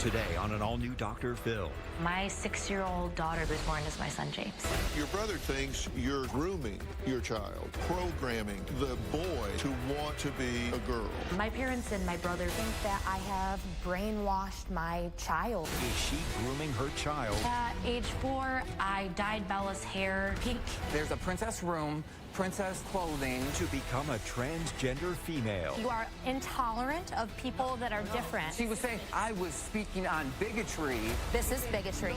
Today on an all-new Dr. Phil. My 6-year-old daughter was born as my son, James. Your brother thinks you're grooming your child, programming the boy to want to be a girl. My parents and my brother think that I have brainwashed my child. Is she grooming her child? At age 4, I dyed Bella's hair pink. There's a princess room, princess clothing. To become a transgender female. You are intolerant of people that are different. She was saying I was speaking on bigotry. This is bigotry.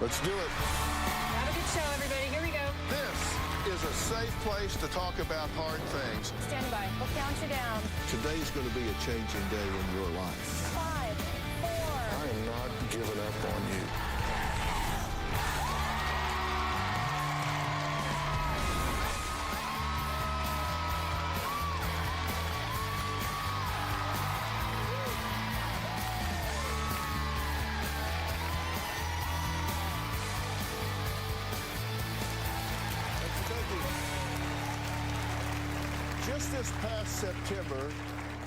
Let's do it. Have a good show, everybody. Here we go. This is a safe place to talk about hard things. Stand by. We'll count you down. Today's going to be a changing day in your life. 5, 4. I am not giving up on you. Just this past September,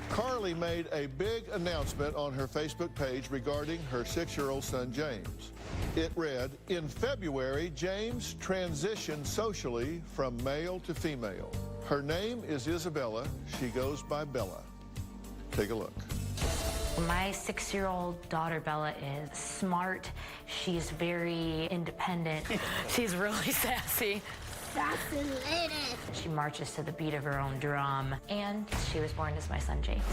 Carly made a big announcement on her Facebook page regarding her 6-year-old son, James. It read, "In February, James transitioned socially from male to female. Her name is Isabella. She goes by Bella." Take a look. My 6-year-old daughter, Bella, is smart. She's very independent. She's really sassy. Fascinated. She marches to the beat of her own drum, and she was born as my son, James.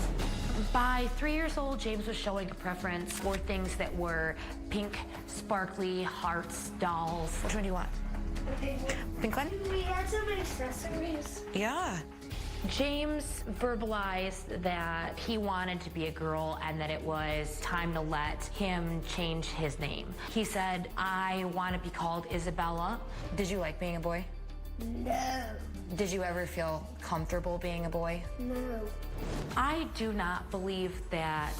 By 3 years old, James was showing a preference for things that were pink, sparkly, hearts, dolls. Which one do you want? Pink one? We had some accessories. Yeah. James verbalized that he wanted to be a girl and that it was time to let him change his name. He said, "I want to be called Isabella." Did you like being a boy? No. Did you ever feel comfortable being a boy? No. I do not believe that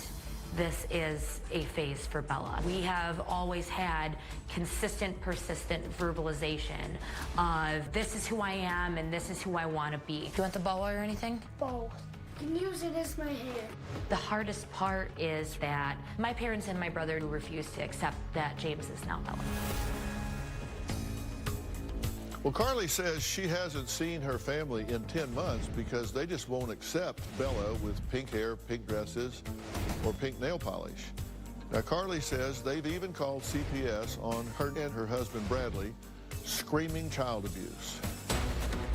this is a phase for Bella. We have always had consistent, persistent verbalization of this is who I am and this is who I want to be. Do you want the boa or anything? Both. Can use it as my hair. The hardest part is that my parents and my brother refuse to accept that James is now Bella. Well, Carly says she hasn't seen her family in 10 months because they just won't accept Bella with pink hair, pink dresses, or pink nail polish. Now, Carly says they've even called CPS on her and her husband, Bradley, screaming child abuse.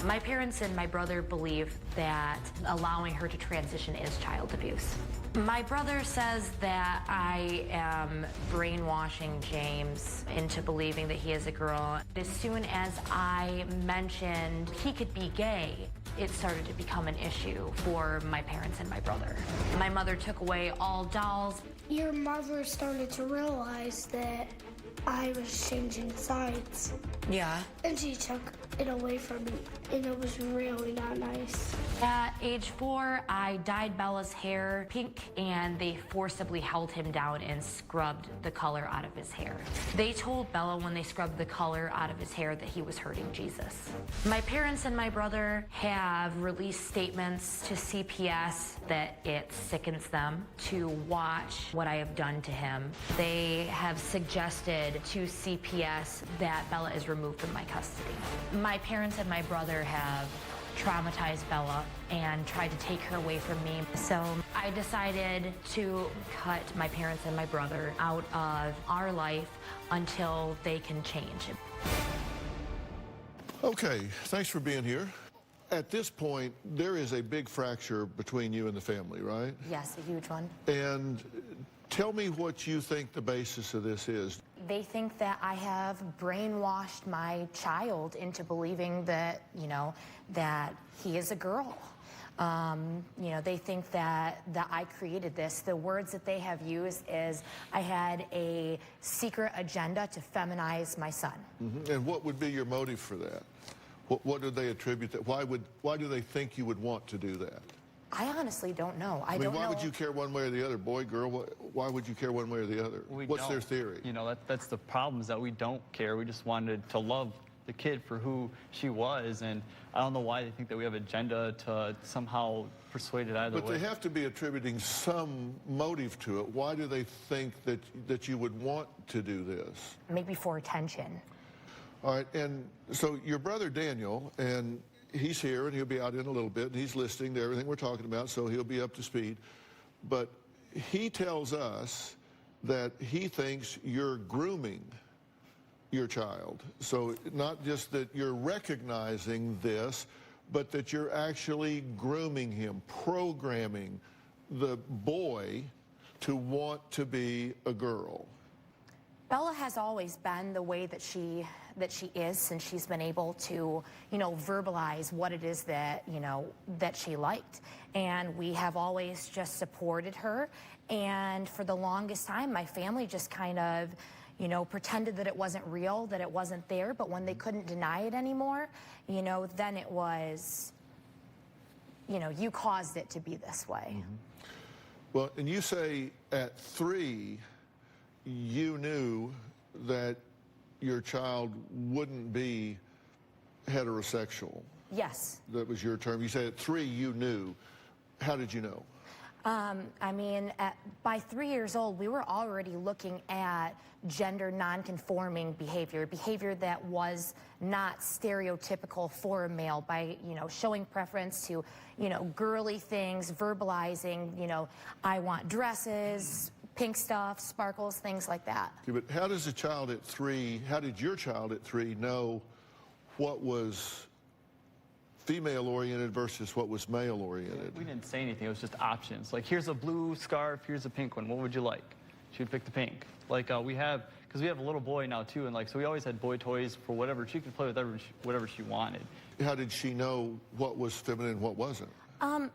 My parents and my brother believe that allowing her to transition is child abuse. My brother says that I am brainwashing James into believing that he is a girl. As soon as I mentioned he could be gay, it started to become an issue for my parents and my brother. My mother took away all dolls. Your mother started to realize that I was changing sides. Yeah. And she took it away from me. And it was really not nice. At age 4, I dyed Bella's hair pink, and they forcibly held him down and scrubbed the color out of his hair. They told Bella when they scrubbed the color out of his hair that he was hurting Jesus. My parents and my brother have released statements to CPS that it sickens them to watch what I have done to him. They have suggested to CPS that Bella is removed from my custody. My parents and my brother have traumatized Bella and tried to take her away from me. So I decided to cut my parents and my brother out of our life until they can change. Okay, thanks for being here. At this point, there is a big fracture between you and the family, right? Yes, a huge one. And tell me what you think the basis of this is. They think that I have brainwashed my child into believing that, that he is a girl. They think that I created this. The words that they have used is I had a secret agenda to feminize my son. Mm-hmm. And what would be your motive for that? What do they attribute that? Why do they think you would want to do that? I honestly don't know. I mean, don't why know. would you care one way or the other? Boy, girl, why would you care one way or the other? What's their theory? That's the problem, is that we don't care. We just wanted to love the kid for who she was, and I don't know why they think that we have an agenda to somehow persuade it either way. But they have to be attributing some motive to it. Why do they think that you would want to do this? Maybe for attention. All right, and so your brother Daniel, and he's here, and he'll be out in a little bit, and he's listening to everything we're talking about, so he'll be up to speed. But he tells us that he thinks you're grooming your child. So not just that you're recognizing this, but that you're actually grooming him, programming the boy to want to be a girl. Bella has always been the way that she is since she's been able to, verbalize what it is that, that she liked. And we have always just supported her. And for the longest time, my family just kind of, pretended that it wasn't real, that it wasn't there. But when they couldn't deny it anymore, then it was, you caused it to be this way. Mm-hmm. Well, and you say at 3, you knew that your child wouldn't be heterosexual. Yes. That was your term. You said at 3 you knew. How did you know? By 3 years old, we were already looking at gender non-conforming behavior that was not stereotypical for a male by, showing preference to, girly things, verbalizing, I want dresses, pink stuff, sparkles, things like that. Okay, but how does a child at 3, how did your child at 3 know what was female-oriented versus what was male-oriented? We didn't say anything. It was just options. Like, here's a blue scarf, here's a pink one. What would you like? She would pick the pink. Like, because we have a little boy now, too, and, so we always had boy toys for whatever. She could play with whatever she wanted. How did she know what was feminine and what wasn't?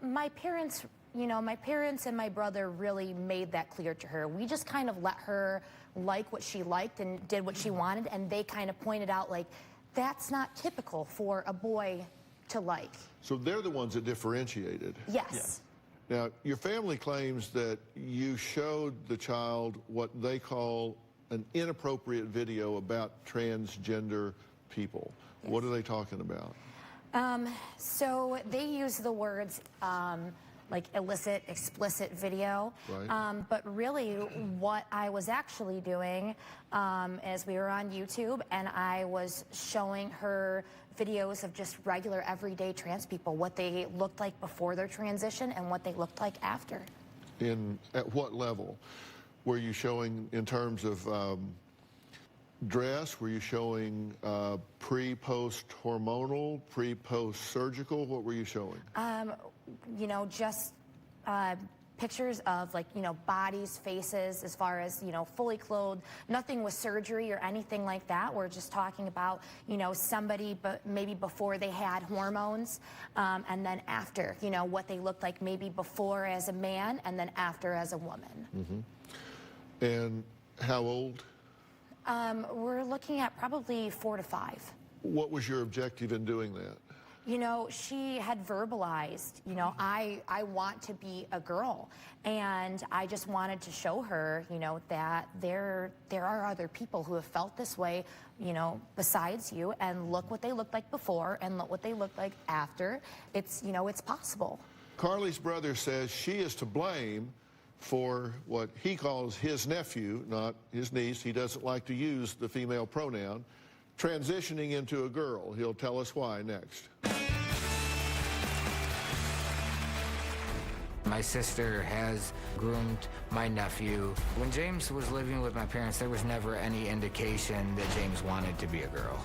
My parents, and my brother really made that clear to her. We just kind of let her like what she liked and did what she wanted, and they kind of pointed out, that's not typical for a boy to like. So they're the ones that differentiated. Yes. Now, your family claims that you showed the child what they call an inappropriate video about transgender people. Yes. What are they talking about? So they use the words like illicit, explicit video. Right. But really what I was actually doing is we were on YouTube and I was showing her videos of just regular everyday trans people, what they looked like before their transition and what they looked like after. At what level? Were you showing in terms of dress? Were you showing pre-post hormonal, pre-post surgical? What were you showing? Just pictures of bodies, faces, as far as, fully clothed, nothing with surgery or anything like that. We're just talking about, somebody, but maybe before they had hormones, and then after, what they looked like maybe before as a man and then after as a woman. Mm-hmm. And how old? We're looking at probably 4 to 5. What was your objective in doing that? She had verbalized, I want to be a girl. And I just wanted to show her, that there are other people who have felt this way, besides you. And look what they looked like before and look what they looked like after. It's, it's possible. Carly's brother says she is to blame for what he calls his nephew, not his niece. He doesn't like to use the female pronoun. Transitioning into a girl. He'll tell us why next. My sister has groomed my nephew. When James was living with my parents, there was never any indication that James wanted to be a girl.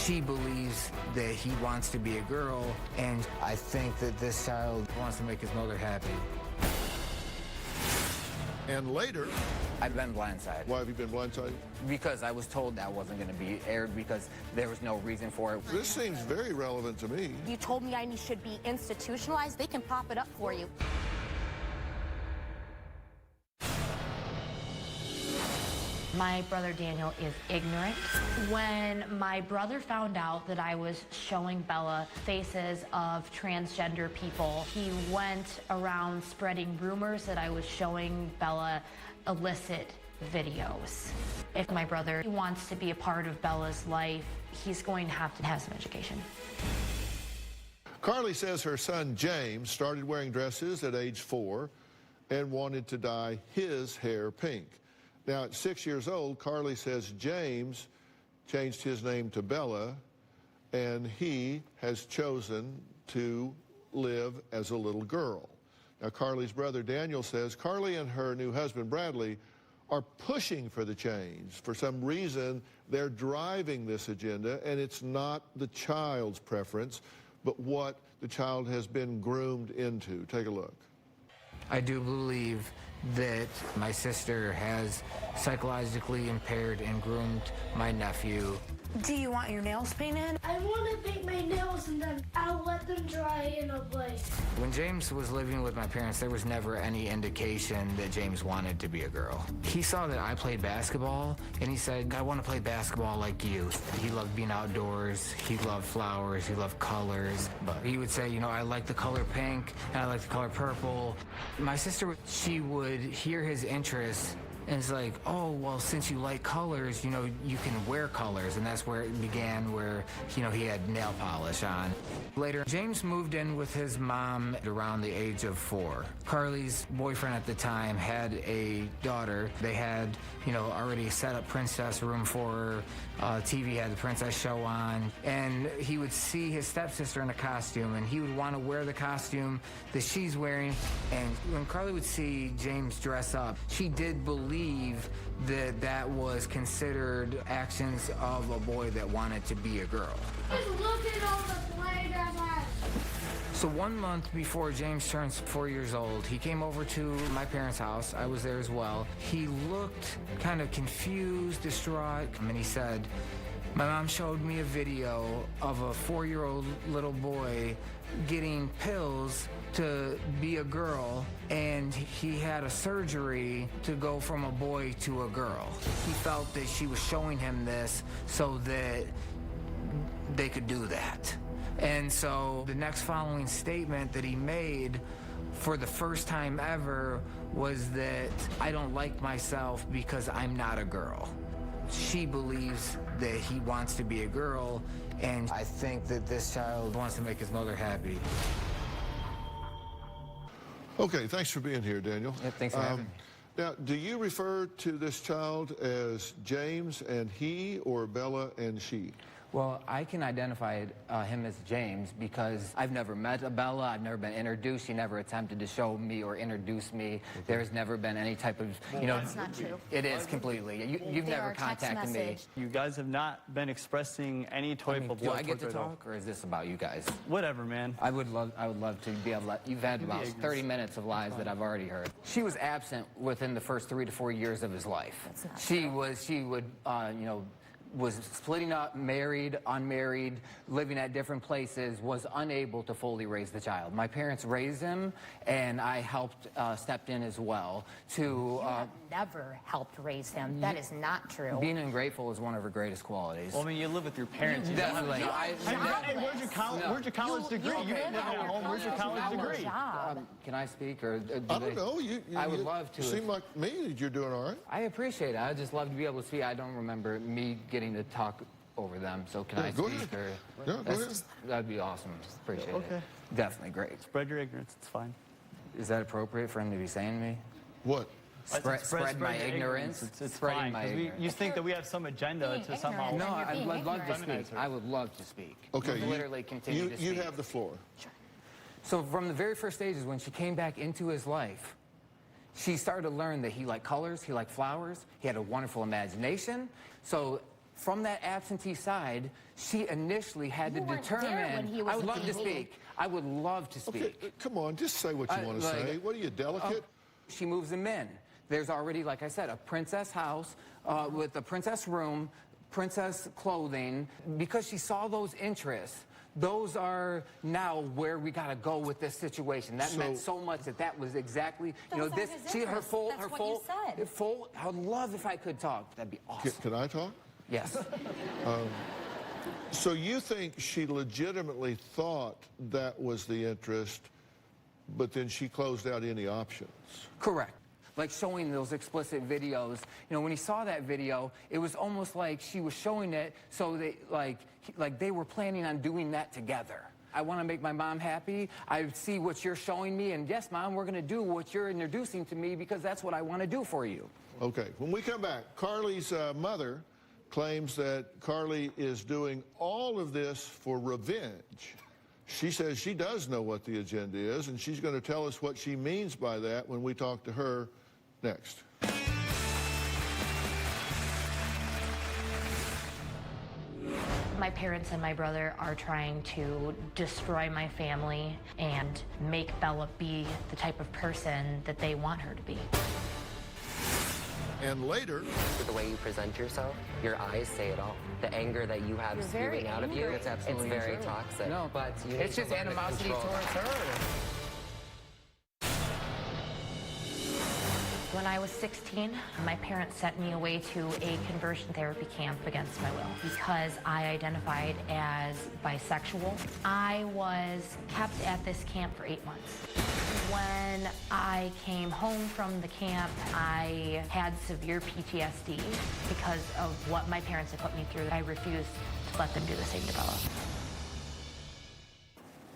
She believes that he wants to be a girl, and I think that this child wants to make his mother happy. And later... I've been blindsided. Why have you been blindsided? Because I was told that wasn't going to be aired because there was no reason for it. This seems very relevant to me. You told me I should be institutionalized. They can pop it up for you. My brother Daniel is ignorant. When my brother found out that I was showing Bella faces of transgender people, he went around spreading rumors that I was showing Bella illicit videos. If my brother wants to be a part of Bella's life, he's going to have some education. Carly says her son James started wearing dresses at age 4 and wanted to dye his hair pink. Now, at 6 years old, Carly says James changed his name to Bella, and he has chosen to live as a little girl. Now, Carly's brother Daniel says Carly and her new husband Bradley are pushing for the change. For some reason, they're driving this agenda, and it's not the child's preference, but what the child has been groomed into. Take a look. I do believe that my sister has psychologically impaired and groomed my nephew. Do you want your nails painted? I want to paint my nails and then I'll let them dry in a place. When James was living with my parents, there was never any indication that James wanted to be a girl. He saw that I played basketball, and he said, I want to play basketball like you. He loved being outdoors, he loved flowers, he loved colors. But he would say, you know, I like the color pink, and I like the color purple. My sister, she would hear his interests, and it's like, oh, well, since you like colors, you know, you can wear colors. And that's where it began, where, you know, he had nail polish on. Later, James moved in with his mom at around the age of 4. Carly's boyfriend at the time had a daughter. They had, you know, already set up princess room for her. TV had the princess show on. And he would see his stepsister in a costume, and he would want to wear the costume that she's wearing. And when Carly would see James dress up, she did believe that that was considered actions of a boy that wanted to be a girl. Just look at all the play that I have. So 1 month before James turns 4 years old, he came over to my parents' house. I was there as well. He looked kind of confused, distraught, and he said, my mom showed me a video of a 4-year-old little boy getting pills to be a girl, and he had a surgery to go from a boy to a girl. He felt that she was showing him this so that they could do that. And so the next following statement that he made for the first time ever was that I don't like myself because I'm not a girl. She believes that he wants to be a girl, and I think that this child wants to make his mother happy. Okay, thanks for being here, Daniel. Yeah, thanks for having me. Now, do you refer to this child as James and he, or Bella and she? Well, I can identify him as James because I've never met a Bella. I've never been introduced. She never attempted to show me or introduce me. There's never been any type of, you know. That's not true. It is completely. You've There never are text contacted me. message. You guys have not been expressing any type of Do love I get towards to her at all. talk, or is this about you guys? Whatever, man. I would love to be able to. You've had about 30 minutes of lies that I've already heard. She was absent within the first 3 to 4 years of his life. That's not She would, you know, was splitting up, married, unmarried, living at different places, was unable to fully raise the child. My parents raised him, and I helped, stepped in as well to... You have never helped raise him. That is not true. being ungrateful is one of her greatest qualities. Well, I mean, you live with your parents. You Definitely. Hey, where's your college degree? You didn't live at home. Where's your college degree? Can I speak, or I don't know. I would love to. You seem like me that you're doing all right. I appreciate it. I'd just love to be able to speak. I don't remember me getting to talk over them, so can I go speak? ahead. Or Yeah, go ahead. That'd be awesome. Just appreciate Okay. it. Definitely great. Spread your ignorance. It's fine. Is that appropriate for him to be saying to me? What? Spread my your ignorance. It's Spreading fine. my 'Cause ignorance. you think that we have some agenda Being to somehow... ignorant. No, You're being I'd love to ignorant. speak. I would love to speak. Okay, Literally continue to speak. you have the floor. So from the very first stages, when she came back into his life, she started to learn that he liked colors, he liked flowers, he had a wonderful imagination. So from that absentee side, she initially had You to weren't there determine. when he was I would love to baby. speak. I would love to speak. Okay, come on, just say what you want to like- say. What are you, delicate? She moves him in. There's already, like I said, a princess house with a princess room, princess clothing. Because she saw those interests, those are now where we got to go with this situation. That meant so much that was exactly, you know, Those are this. his She, her interests. full, That's her what full, you said. full. I would love if I could talk. That'd be awesome. Can I talk? Yes. So you think she legitimately thought that was the interest, but then she closed out any options? Correct. like showing those explicit videos. You know, when he saw that video, it was almost like she was showing it so they, like they were planning on doing that together. I want to make my mom happy. I see what you're showing me, and yes, Mom, we're going to do what you're introducing to me because that's what I want to do for you. Okay, when we come back, Carly's mother claims that Carly is doing all of this for revenge. She says she does know what the agenda is, and she's going to tell us what she means by that when we talk to her next. My parents and my brother are trying to destroy my family and make Bella be the type of person that they want her to be. And later, the way you present yourself, your eyes say it all. The anger that you have spewing out of you, It's absolutely very true. toxic. No, but you it's need to just learn to animosity control towards that. her. When I was 16, my parents sent me away to a conversion therapy camp against my will because I identified as bisexual. I was kept at this camp for 8 months. When I came home from the camp, I had severe PTSD because of what my parents had put me through. I refused to let them do the same to Bella.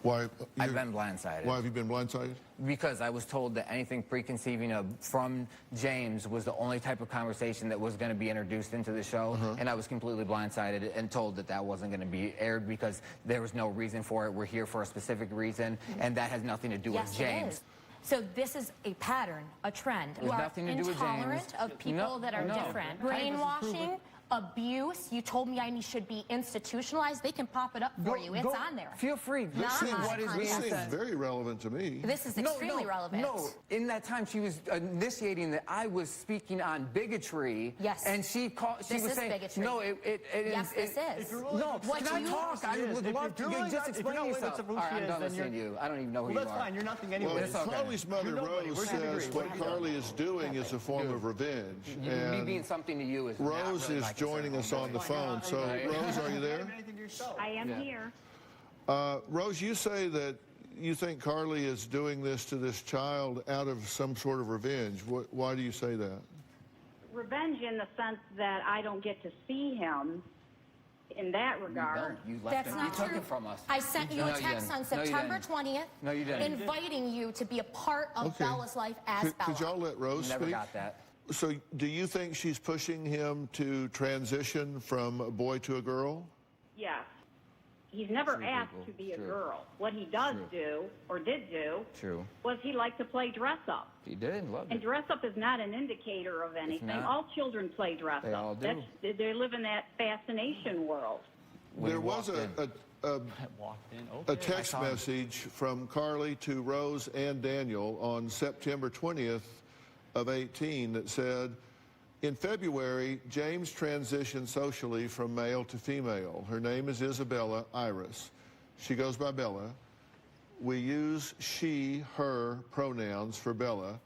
why? I've been blindsided. Why have you been blindsided? Because I was told that anything preconceiving of from James was the only type of conversation that was going to be introduced into the show, and I was completely blindsided and told that that wasn't going to be aired because there was no reason for it. We're here for a specific reason, and that has nothing to do Yes, with James. it is. So this is a pattern, a trend. There's You are nothing to do with intolerant James. of people No, that are no. different. Type is Brainwashing, abuse. You told me I should be institutionalized. They can pop it up for you. It's on there. Feel free. This Not seems, my this content. seems very relevant to me. This is extremely relevant. No, in that time she was initiating that I was speaking on bigotry. Yes. And she called. She This was is saying, bigotry. no, Yes, this is. No, What can I you- talk? I would love to just explain yourself. All right, I'm done listening to you. I don't even know who Well, you that's are. fine. You're nothing anyway. Well, It's okay. Carly's mother, You're nobody. Rose, We're gonna says agree. what Carly is doing is a form of revenge. Me And being something to you is not Rose really is my concern. joining us on the phone. So, Rose, are you there? I am here. Rose, you say that you think Carly is doing this to this child out of some sort of revenge. Why do you say that? Revenge in the sense that I don't get to see him in that regard. You left That's him. not You took true. it from us. I sent you No, a you text didn't. on No, you September didn't. 20th No, you didn't. inviting you to be a part of Okay. Bella's life as Bella. Could y'all let Rose Never speak? got that. So, do you think she's pushing him to transition from a boy to a girl? Yes. He's never True, asked people. to be a True. girl. What he does do, or did do, True. was he liked to play dress up. He did. Loved And it. dress up is not an indicator of anything. not. All children play dress They up. all do. They live in that fascination world. When There he was walked in. Walked in. a Okay. text saw him. message from Carly to Rose and Daniel on September 20th of 18 that said, in February, James transitioned socially from male to female. Her name is Isabella Iris. She goes by Bella. We use she, her pronouns for Bella.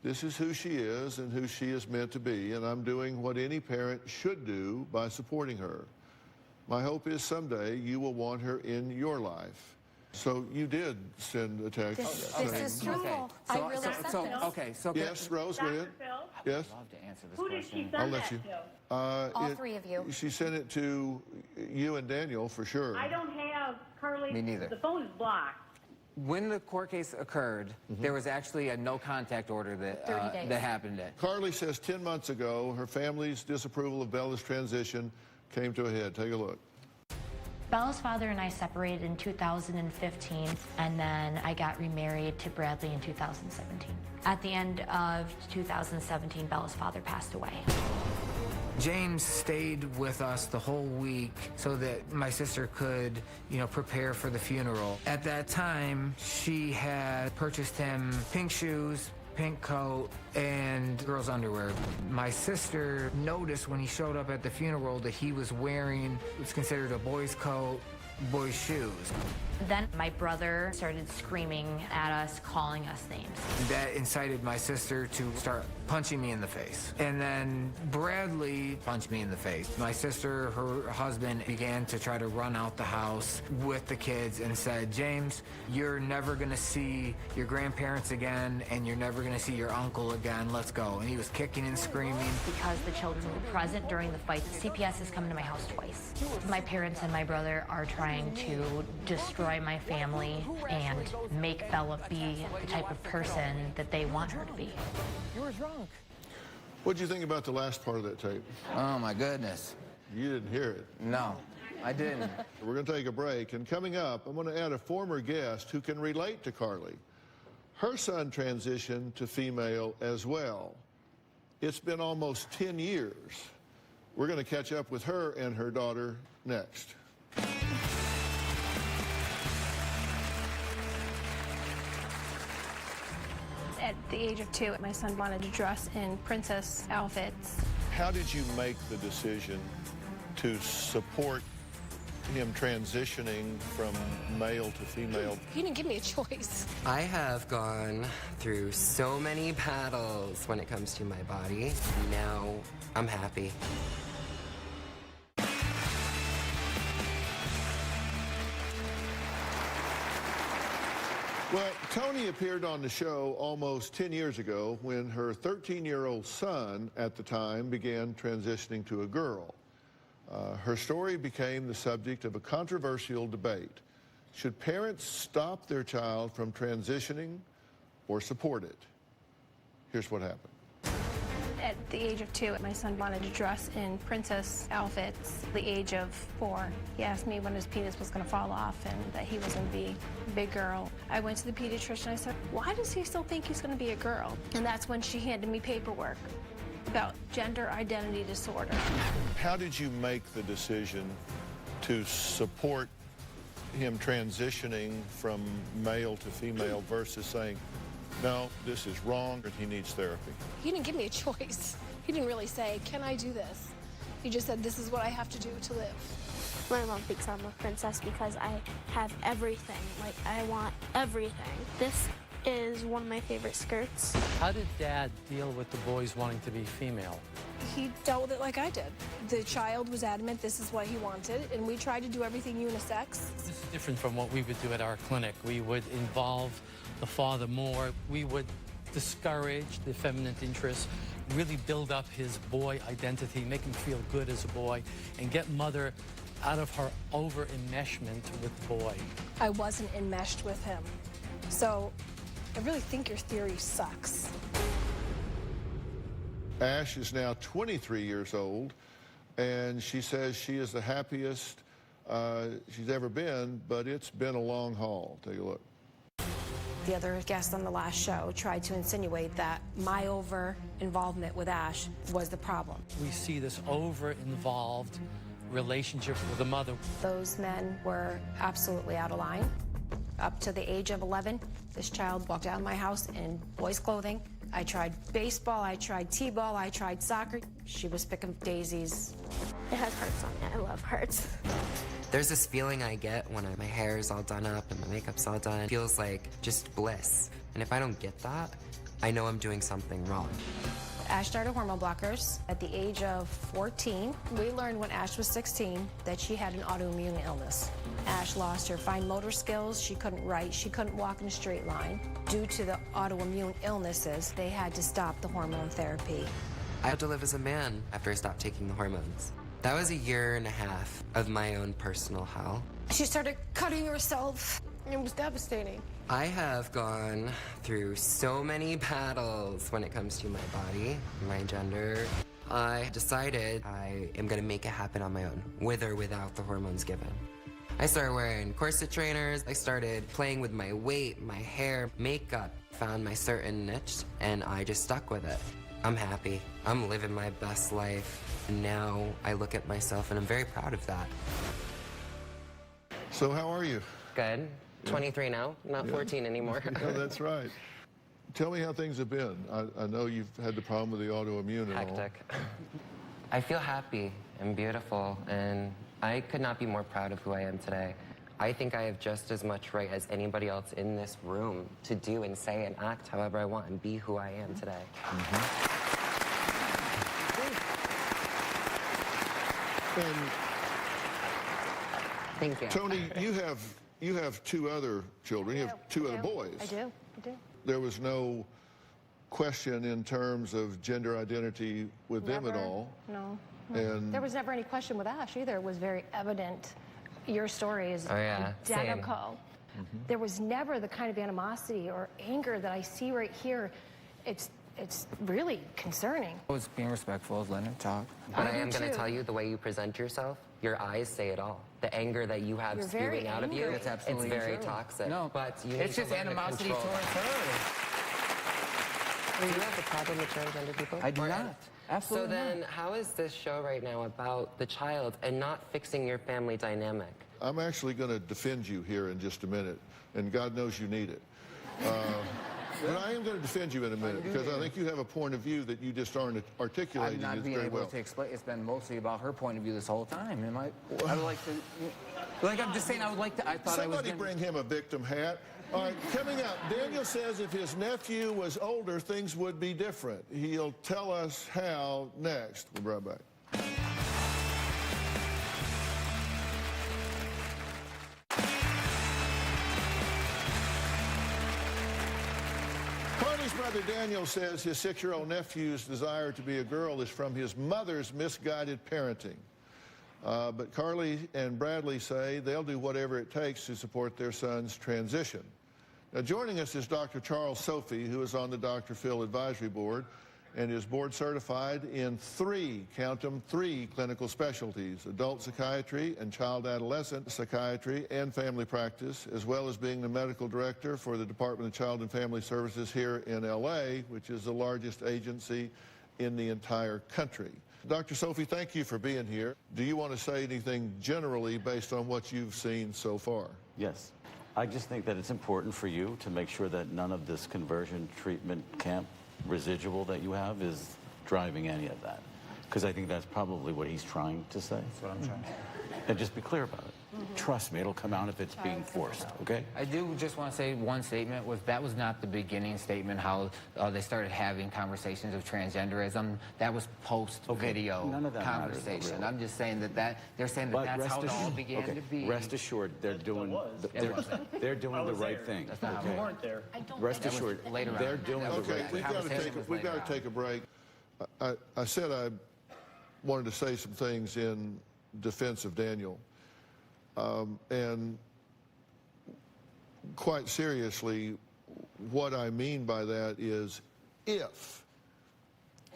This is who she is and who she is meant to be, and I'm doing what any parent should do by supporting her. My hope is someday you will want her in your life. So you did send a text. This saying- is true. Okay. I really accept so, this. okay. So Yes, Rose, go ahead. Dr. Phil, Yes? I'd love to answer this who did question. she I'll send let that you. to? All three of you. She sent it to you and Daniel for sure. I don't have Carly. Me neither. The phone is blocked. When the court case occurred, there was actually a no contact order that 30 days. that happened. Carly says 10 months ago, her family's disapproval of Bella's transition came to a head. Take a look. Bella's father and I separated in 2015, and then I got remarried to Bradley in 2017. At the end of 2017, Bella's father passed away. James stayed with us the whole week so that my sister could, prepare for the funeral. At that time, she had purchased him pink shoes, pink coat, and girls' underwear. My sister noticed when he showed up at the funeral that he was wearing what's considered a boy's coat, boy's shoes. Then my brother started screaming at us, calling us names. That incited my sister to start punching me in the face. And then Bradley punched me in the face. My sister, her husband, began to try to run out the house with the kids and said, James, you're never gonna see your grandparents again, and you're never gonna see your uncle again. Let's go. And he was kicking and screaming. Because the children were present during the fight, CPS has come to my house twice. My parents and my brother are trying to destroy my family and make Bella be the type of person that they want her to be. You were drunk. What did you think about the last part of that tape? Oh, my goodness. You didn't hear it. No, I didn't. We're going to take a break, and coming up, I'm going to add a former guest who can relate to Carly. Her son transitioned to female as well. It's been almost 10 years. We're going to catch up with her and her daughter next. At the age of 2, my son wanted to dress in princess outfits. How did you make the decision to support him transitioning from male to female? He didn't give me a choice. I have gone through so many battles when it comes to my body. Now I'm happy. Well, Tony appeared on the show almost 10 years ago when her 13-year-old son at the time began transitioning to a girl. Her story became the subject of a controversial debate. Should parents stop their child from transitioning or support it? Here's what happened. At the age of 2, my son wanted to dress in princess outfits. At the age of 4, he asked me when his penis was going to fall off and that he was going to be a big girl. I went to the pediatrician. I said, why does he still think he's going to be a girl? And that's when she handed me paperwork about gender identity disorder. How did you make the decision to support him transitioning from male to female versus saying, no, this is wrong, and he needs therapy? He didn't give me a choice. He didn't really say, can I do this? He just said, this is what I have to do to live. My mom thinks I'm a princess because I have everything. Like, I want everything. This is one of my favorite skirts. How did Dad deal with the boys wanting to be female? He dealt with it like I did. The child was adamant this is what he wanted, and we tried to do everything unisex. This is different from what we would do at our clinic. We would involve the father more. We would discourage the feminine interest, really build up his boy identity, make him feel good as a boy, and get mother out of her over-enmeshment with the boy. I wasn't enmeshed with him. So I really think your theory sucks. Ash is now 23 years old, and she says she is the happiest she's ever been, but it's been a long haul. Take a look. The other guest on the last show tried to insinuate that my over-involvement with Ash was the problem. We see this over-involved relationship with the mother. Those men were absolutely out of line. Up to the age of 11, this child walked out of my house in boys' clothing. I tried baseball, I tried t-ball, I tried soccer. She was picking daisies. It has hearts on it. I love hearts. There's this feeling I get when my hair is all done up and my makeup's all done. It feels like just bliss. And if I don't get that, I know I'm doing something wrong. Ash started hormone blockers at the age of 14. We learned when Ash was 16 that she had an autoimmune illness. Ash lost her fine motor skills. She couldn't write. She couldn't walk in a straight line. Due to the autoimmune illnesses, they had to stop the hormone therapy. I had to live as a man after I stopped taking the hormones. That was 1.5 years of my own personal hell. She started cutting herself. It was devastating. I have gone through so many battles when it comes to my body, my gender. I decided I am gonna make it happen on my own, with or without the hormones given. I started wearing corset trainers. I started playing with my weight, my hair, makeup, found my certain niche, and I just stuck with it. I'm happy. I'm living my best life. And now I look at myself and I'm very proud of that. So how are you? Good. 23 now, not 14 anymore. No, that's right. Tell me how things have been. I know you've had the problem with the autoimmune and Hectic. I feel happy and beautiful, and I could not be more proud of who I am today. I think I have just as much right as anybody else in this room to do and say and act however I want and be who I am today. And thank you. Tony, you have two other children. You have two other boys. I do. There was no question in terms of gender identity with them at all. No. And There was never any question with Ash either. It was very evident. Your story is identical. There was never the kind of animosity or anger that I see right here. It's really concerning. I was being respectful, I was letting him talk. But I am going to tell you, the way you present yourself, your eyes say it all. The anger that you have spewing out of you, That's absolutely it's very true. toxic. No, but you it's need just to learn to animosity control towards that. her. Do you have a problem with transgender people? I do not. Absolutely So then, how is this show right now about the child and not fixing your family dynamic? I'm actually going to defend you here in just a minute, and God knows you need it. But I am going to defend you in a minute because I think you have a point of view that you just aren't articulating I'm not being very able well. to explain. It's been mostly about her point of view this whole time. And I would like to, like I'm just saying, I would like to. I thought Somebody bring him a victim hat. All right, coming up, Daniel says if his nephew was older, things would be different. He'll tell us how next. We'll be right back. Carly's brother Daniel says his 6-year-old nephew's desire to be a girl is from his mother's misguided parenting. But Carly and Bradley say they'll do whatever it takes to support their son's transition. Now, joining us is Dr. Charles Sophie, who is on the Dr. Phil Advisory Board and is board certified in 3 clinical specialties: adult psychiatry and child adolescent psychiatry and family practice, as well as being the medical director for the Department of Child and Family Services here in LA, which is the largest agency in the entire country. Dr. Sophie, thank you for being here. Do you want to say anything generally based on what you've seen so far? Yes. I just think that it's important for you to make sure that none of this conversion treatment camp residual that you have is driving any of that. Because I think that's probably what he's trying to say. That's what I'm trying to say. And just be clear about it. Trust me, it'll come out if it's being forced, okay? I do just want to say one statement that was not the beginning statement, how they started having conversations of transgenderism. That was post-video conversation. Really. I'm just saying that they're saying that that's how it all began to be. Rest assured, they're doing the right thing. That's not You weren't there. Rest assured, they're doing the right thing. We've got to take a break. I said I wanted to say some things in defense of Daniel. And quite seriously, what I mean by that is if,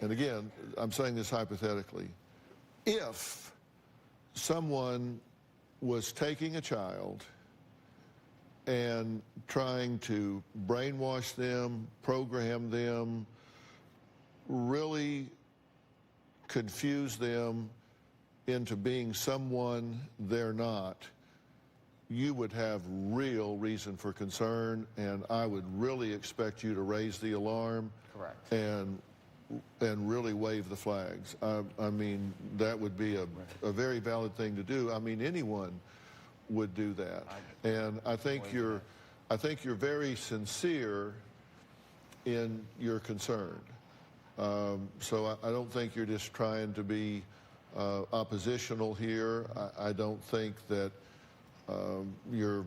and again, I'm saying this hypothetically, if someone was taking a child and trying to brainwash them, program them, really confuse them into being someone they're not, you would have real reason for concern, and I would really expect you to raise the alarm. Correct. And really wave the flags. I mean, that would be a very valid thing to do. I mean, anyone would do that. And I think you're very sincere in your concern. So I don't think you're just trying to be oppositional here. I don't think that you're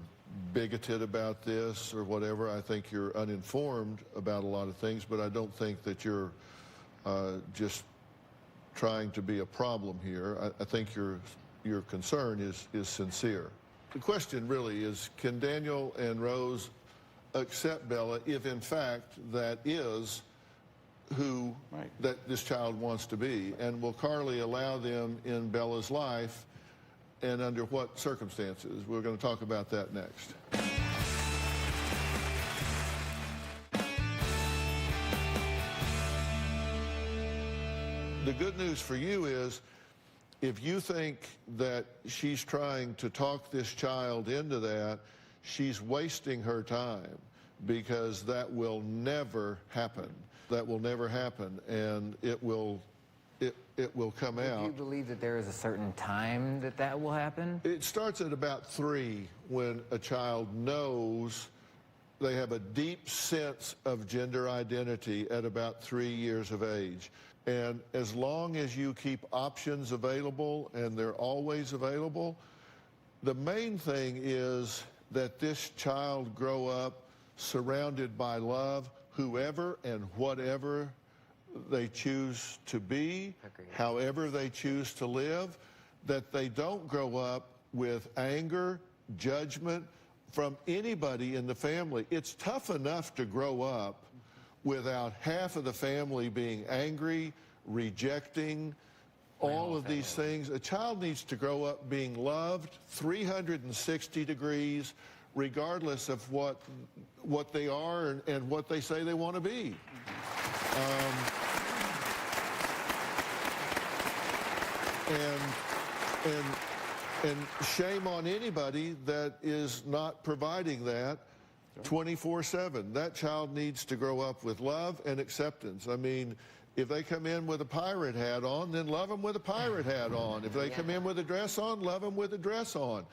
bigoted about this or whatever. I think you're uninformed about a lot of things, but I don't think that you're just trying to be a problem here. I think your concern is sincere. The question really is, can Daniel and Rose accept Bella if in fact that is who that this child wants to be? And will Carly allow them in Bella's life, and under what circumstances? We're going to talk about that next. The good news for you is, if you think that she's trying to talk this child into that, she's wasting her time, because that will never happen. That will never happen, and it will it will come out. Do you believe that there is a certain time that that will happen? It starts at about 3 when a child knows they have a deep sense of gender identity at about 3 years of age. And as long as you keep options available, and they're always available, the main thing is that this child grow up surrounded by love, whoever and whatever they choose to be, however they choose to live, that they don't grow up with anger, judgment from anybody in the family. It's tough enough to grow up without half of the family being angry, rejecting, all of these things. A child needs to grow up being loved 360 degrees, regardless of what they are and what they say they want to be. And shame on anybody that is not providing that 24/7. That child needs to grow up with love and acceptance. I mean, if they come in with a pirate hat on, then love them with a pirate hat on. If they come in with a dress on, love them with a dress on.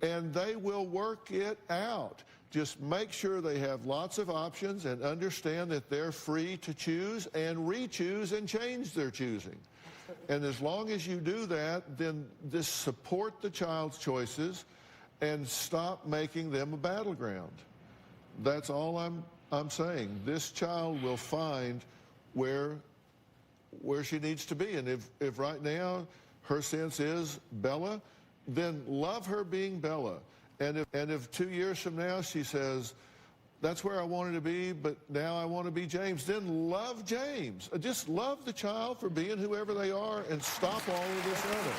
And they will work it out. Just make sure they have lots of options and understand that they're free to choose and re-choose and change their choosing. And as long as you do that, then just support the child's choices and stop making them a battleground. That's all I'm saying. This child will find where she needs to be. And if right now her sense is Bella, then love her being Bella. And if 2 years from now she says, that's where I wanted to be, but now I want to be James, then love James. Just love the child for being whoever they are and stop all of this other.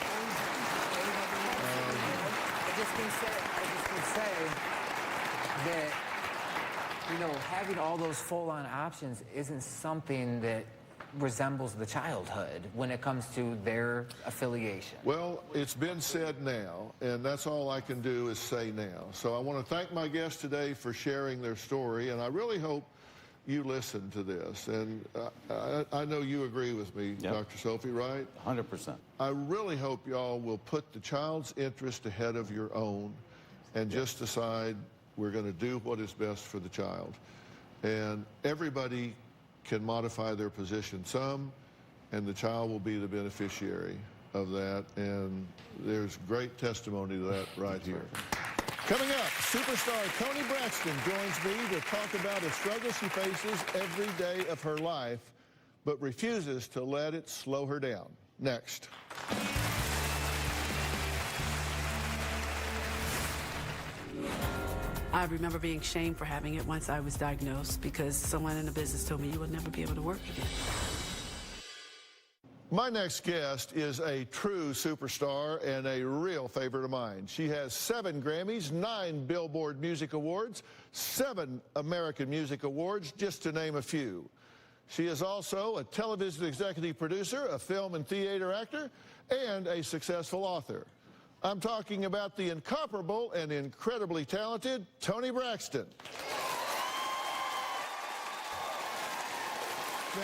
I just can say that, you know, having all those full-on options isn't something that resembles the childhood when it comes to their affiliation. Well, it's been said now, and that's all I can do is say now. So I want to thank my guests today for sharing their story, and I really hope you listen to this. And I know you agree with me, Dr. Sophie, right? 100%. I really hope y'all will put the child's interest ahead of your own and just decide we're going to do what is best for the child. And everybody can modify their position some, and the child will be the beneficiary of that. And there's great testimony to that right here. Coming up, superstar Toni Braxton joins me to talk about a struggle she faces every day of her life, but refuses to let it slow her down. Next. I remember being shamed for having it once I was diagnosed because someone in the business told me you would never be able to work again. My next guest is a true superstar and a real favorite of mine. She has 7 Grammys, 9 Billboard Music Awards, 7 American Music Awards, just to name a few. She is also a television executive producer, a film and theater actor, and a successful author. I'm talking about the incomparable and incredibly talented Toni Braxton. Now,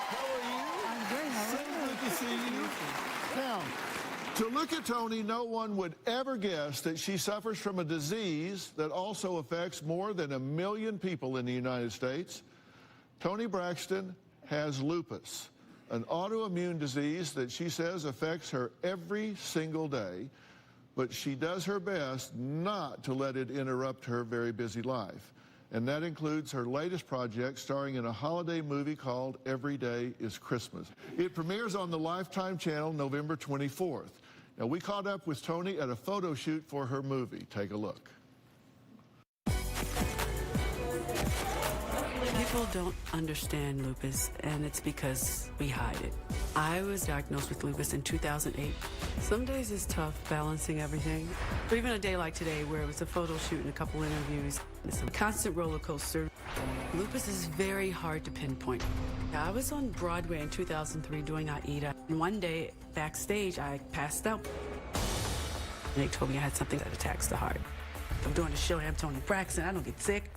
how are you? I'm great. How are you? Good to see you. Now, to look at Toni, no one would ever guess that she suffers from a disease that also affects more than 1 million people in the United States. Toni Braxton has lupus, an autoimmune disease that she says affects her every single day, but she does her best not to let it interrupt her very busy life. And that includes her latest project starring in a holiday movie called Every Day is Christmas. It premieres on the Lifetime channel November 24th. Now, we caught up with Toni at a photo shoot for her movie. Take a look. People don't understand lupus, and it's because we hide it. I was diagnosed with lupus in 2008. Some days it's tough balancing everything. Even a day like today where it was a photo shoot and a couple interviews. It's a constant roller coaster. Lupus is very hard to pinpoint. I was on Broadway in 2003 doing Aida. And one day backstage I passed out. And they told me I had something that attacks the heart. I'm doing a show, I'm Toni Braxton, I don't get sick.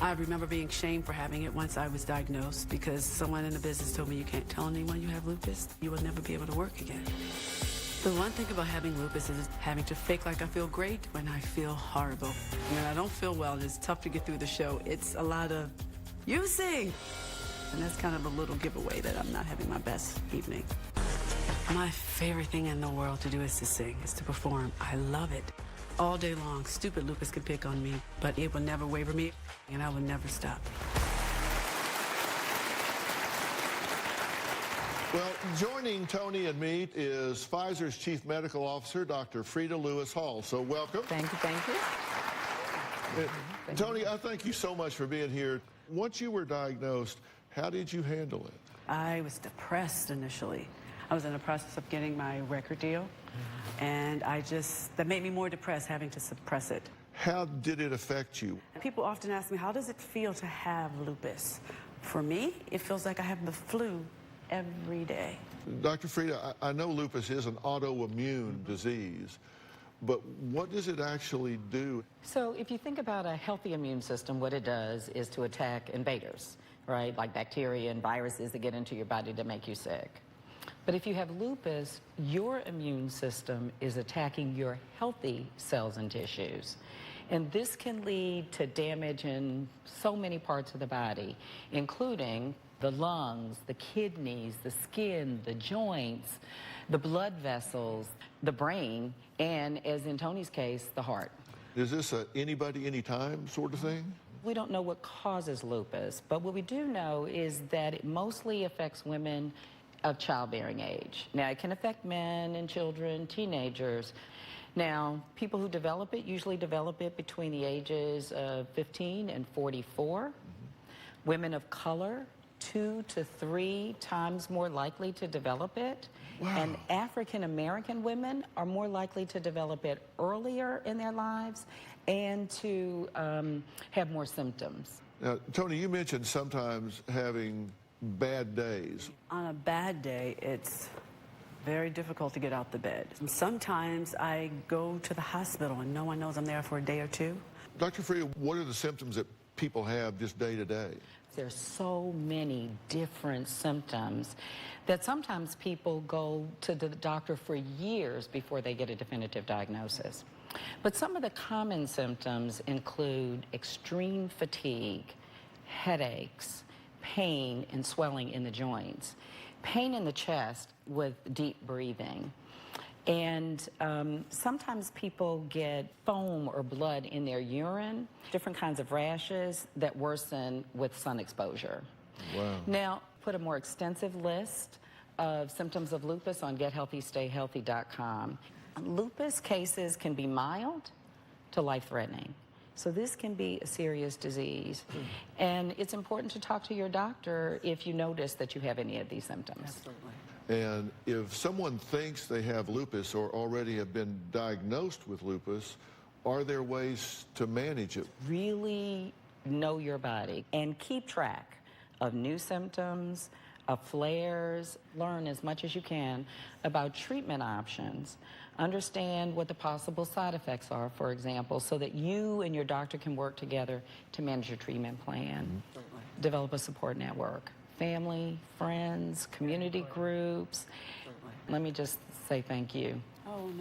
I remember being shamed for having it once I was diagnosed because someone in the business told me you can't tell anyone you have lupus. You will never be able to work again. The one thing about having lupus is having to fake like I feel great when I feel horrible. When I don't feel well and it's tough to get through the show, it's a lot of, you sing! And that's kind of a little giveaway that I'm not having my best evening. My favorite thing in the world to do is to sing, is to perform. I love it. All day long, stupid lupus can pick on me, but it will never waver me, and I will never stop. Well, joining Tony and me is Pfizer's Chief Medical Officer, Dr. Frida Lewis Hall. So welcome. Thank you, thank you. Tony, I thank you so much for being here. Once you were diagnosed, how did you handle it? I was depressed initially. I was in the process of getting my record deal, and that made me more depressed having to suppress it. How did it affect you? People often ask me, how does it feel to have lupus? For me, it feels like I have the flu every day. Dr. Frida, I know lupus is an autoimmune disease, but what does it actually do? So if you think about a healthy immune system, what it does is to attack invaders, right? Like bacteria and viruses that get into your body to make you sick. But if you have lupus, your immune system is attacking your healthy cells and tissues. And this can lead to damage in so many parts of the body, including the lungs, the kidneys, the skin, the joints, the blood vessels, the brain, and as in Tony's case, the heart. Is this a anybody, anytime sort of thing? We don't know what causes lupus, but what we do know is that it mostly affects women of childbearing age. Now, it can affect men and children, teenagers. Now, people who develop it usually develop it between the ages of 15 and 44. Women of color, 2 to 3 times more likely to develop it. Wow. And African American women are more likely to develop it earlier in their lives and to have more symptoms. Now, Tony, you mentioned sometimes having bad days. On a bad day, it's very difficult to get out the bed. Sometimes I go to the hospital and no one knows I'm there for a day or two. Dr. Frida, what are the symptoms that people have just day to day? There's so many different symptoms that sometimes people go to the doctor for years before they get a definitive diagnosis. But some of the common symptoms include extreme fatigue, headaches, pain and swelling in the joints, pain in the chest with deep breathing. And sometimes people get foam or blood in their urine, different kinds of rashes that worsen with sun exposure. Wow. Now, put a more extensive list of symptoms of lupus on GetHealthyStayHealthy.com. Lupus cases can be mild to life-threatening. So this can be a serious disease. And it's important to talk to your doctor if you notice that you have any of these symptoms. Absolutely. And if someone thinks they have lupus or already have been diagnosed with lupus, are there ways to manage it? Really know your body and keep track of new symptoms, of flares. Learn as much as you can about treatment options. Understand what the possible side effects are, for example, so that you and your doctor can work together to manage your treatment plan. Develop a support network. Family, friends, community groups. Let me just say thank you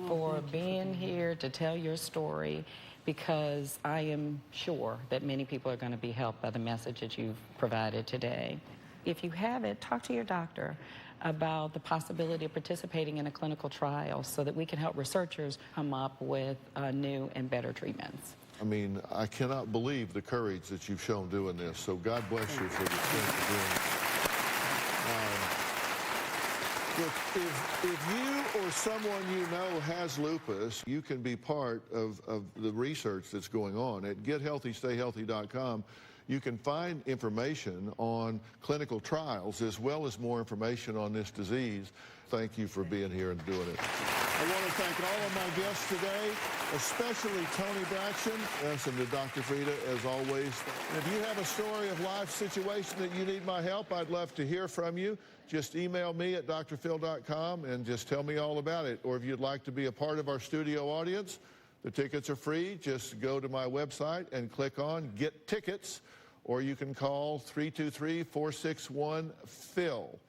for being here to tell your story, because I am sure that many people are going to be helped by the message that you've provided today. If you have it, talk to your doctor about the possibility of participating in a clinical trial so that we can help researchers come up with new and better treatments. I mean, I cannot believe the courage that you've shown doing this, so God bless you for the strength of doing it. Look, if you or someone you know has lupus, you can be part of the research that's going on. At GetHealthyStayHealthy.com, you can find information on clinical trials as well as more information on this disease. Thank you for being here and doing it. I want to thank all of my guests today, especially Tony Braxton, and to Dr. Frida, as always. And if you have a story of life situation that you need my help, I'd love to hear from you. Just email me at drphil.com and just tell me all about it. Or if you'd like to be a part of our studio audience, the tickets are free. Just go to my website and click on Get Tickets, or you can call 323-461-PHIL.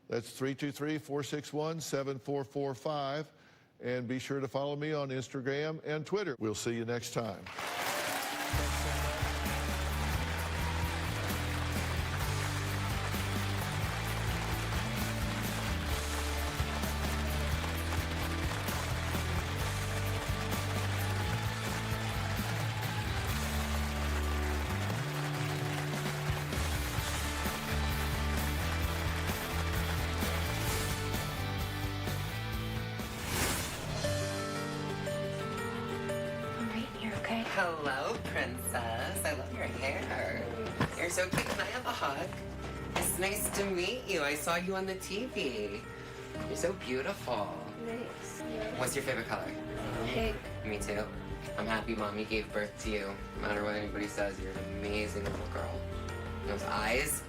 That's 323-461-7445. And be sure to follow me on Instagram and Twitter. We'll see you next time. Hello, princess. I love your hair. You're so cute. Can I have a hug? It's nice to meet you. I saw you on the TV. You're so beautiful. Thanks. What's your favorite color? Pink. Me too. I'm happy Mommy gave birth to you. No matter what anybody says, you're an amazing little girl. Those eyes,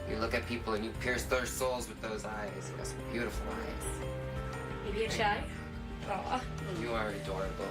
you look at people and you pierce their souls with those eyes. You have some beautiful eyes. You get shy? Aw. You are adorable.